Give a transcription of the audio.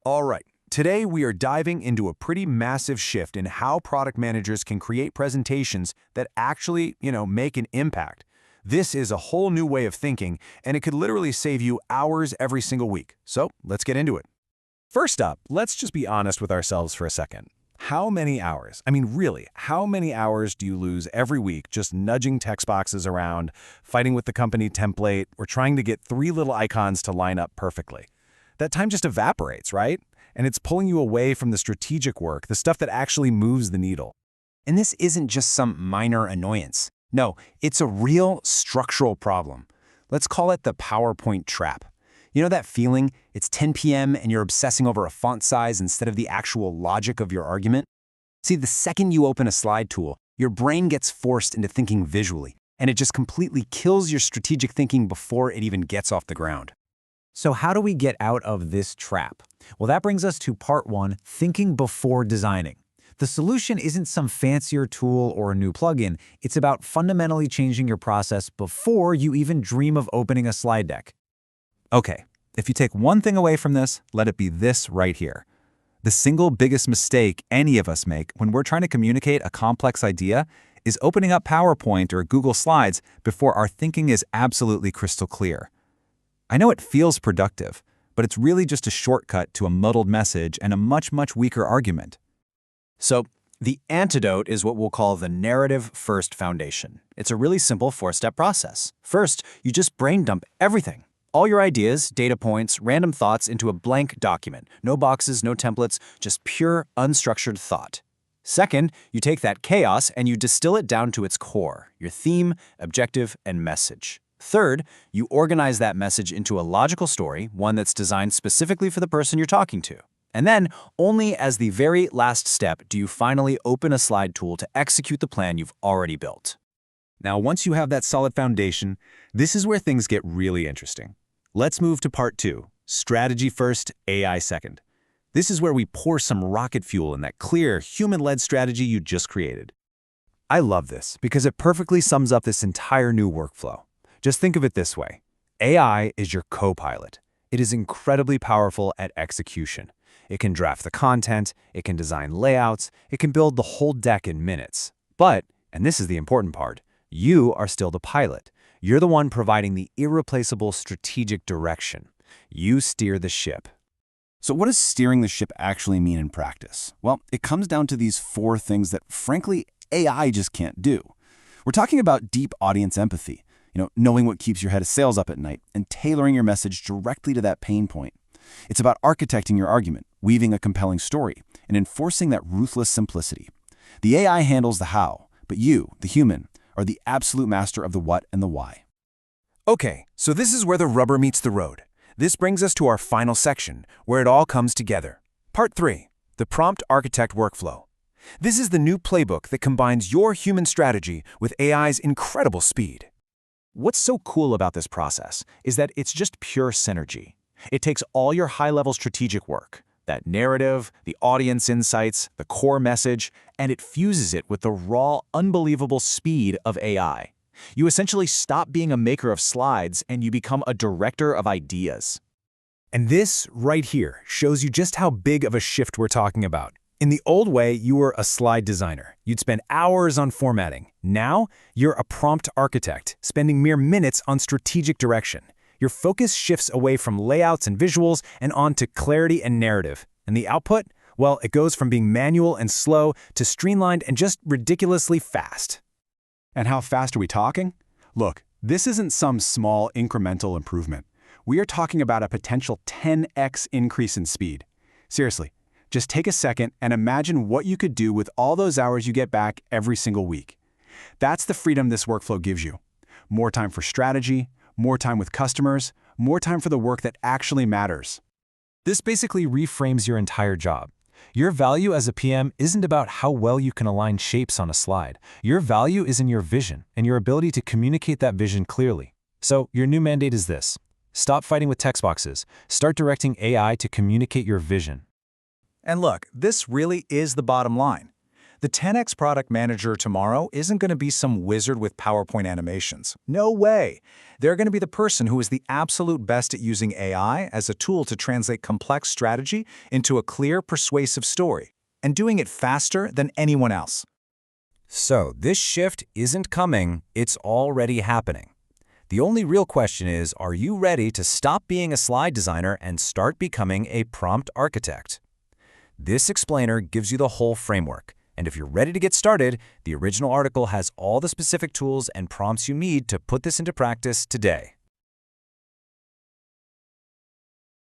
All right, today we are diving into a pretty massive shift in how product managers can create presentations that actually, make an impact. This is a whole new way of thinking, and it could literally save you hours every single week. So let's get into it. First up, let's just be honest with ourselves for a second. How many hours, really, how many hours do you lose every week just nudging text boxes around, fighting with the company template, or trying to get three little icons to line up perfectly? That time just evaporates, right? And it's pulling you away from the strategic work, the stuff that actually moves the needle. And this isn't just some minor annoyance. No, it's a real structural problem. Let's call it the PowerPoint trap. You know that feeling? It's 10 p.m. and you're obsessing over a font size instead of the actual logic of your argument? See, the second you open a slide tool, your brain gets forced into thinking visually, and it just completely kills your strategic thinking before it even gets off the ground. So how do we get out of this trap? Well, that brings us to part one, thinking before designing. The solution isn't some fancier tool or a new plugin. It's about fundamentally changing your process before you even dream of opening a slide deck. Okay, if you take one thing away from this, let it be this right here. The single biggest mistake any of us make when we're trying to communicate a complex idea is opening up PowerPoint or Google Slides before our thinking is absolutely crystal clear. I know it feels productive, but it's really just a shortcut to a muddled message and a much, much weaker argument. So, the antidote is what we'll call the narrative-first foundation. It's a really simple four-step process. First, you just brain dump everything. All your ideas, data points, random thoughts into a blank document. No boxes, no templates, just pure, unstructured thought. Second, you take that chaos and you distill it down to its core, your theme, objective, and message. Third, you organize that message into a logical story, one that's designed specifically for the person you're talking to. And then, only as the very last step do you finally open a slide tool to execute the plan you've already built. Now, once you have that solid foundation, this is where things get really interesting. Let's move to part two, strategy first, AI second. This is where we pour some rocket fuel in that clear, human-led strategy you just created. I love this because it perfectly sums up this entire new workflow. Just think of it this way. AI is your co-pilot. It is incredibly powerful at execution. It can draft the content, it can design layouts, it can build the whole deck in minutes. But, and this is the important part, you are still the pilot. You're the one providing the irreplaceable strategic direction. You steer the ship. So what does steering the ship actually mean in practice? Well, it comes down to these four things that, frankly, AI just can't do. We're talking about deep audience empathy, knowing what keeps your head of sales up at night and tailoring your message directly to that pain point. It's about architecting your argument, weaving a compelling story, and enforcing that ruthless simplicity. The AI handles the how, but you, the human, are the absolute master of the what and the why. Okay, so this is where the rubber meets the road. This brings us to our final section, where it all comes together. Part 3, the Prompt Architect Workflow. This is the new playbook that combines your human strategy with AI's incredible speed. What's so cool about this process is that it's just pure synergy. It takes all your high-level strategic work, that narrative, the audience insights, the core message, and it fuses it with the raw, unbelievable speed of AI. You essentially stop being a maker of slides and you become a director of ideas. And this right here shows you just how big of a shift we're talking about. In the old way, you were a slide designer. You'd spend hours on formatting. Now, you're a prompt architect, spending mere minutes on strategic direction. Your focus shifts away from layouts and visuals and onto clarity and narrative. And the output? Well, it goes from being manual and slow to streamlined and just ridiculously fast. And how fast are we talking? Look, this isn't some small incremental improvement. We are talking about a potential 10x increase in speed. Seriously, just take a second and imagine what you could do with all those hours you get back every single week. That's the freedom this workflow gives you. More time for strategy, more time with customers, more time for the work that actually matters. This basically reframes your entire job. Your value as a PM isn't about how well you can align shapes on a slide. Your value is in your vision and your ability to communicate that vision clearly. So your new mandate is this. Stop fighting with text boxes. Start directing AI to communicate your vision. And look, this really is the bottom line. The 10x product manager tomorrow isn't going to be some wizard with PowerPoint animations. No way. They're going to be the person who is the absolute best at using AI as a tool to translate complex strategy into a clear, persuasive story, and doing it faster than anyone else. So this shift isn't coming, it's already happening. The only real question is, are you ready to stop being a slide designer and start becoming a prompt architect? This explainer gives you the whole framework. And if you're ready to get started, the original article has all the specific tools and prompts you need to put this into practice today.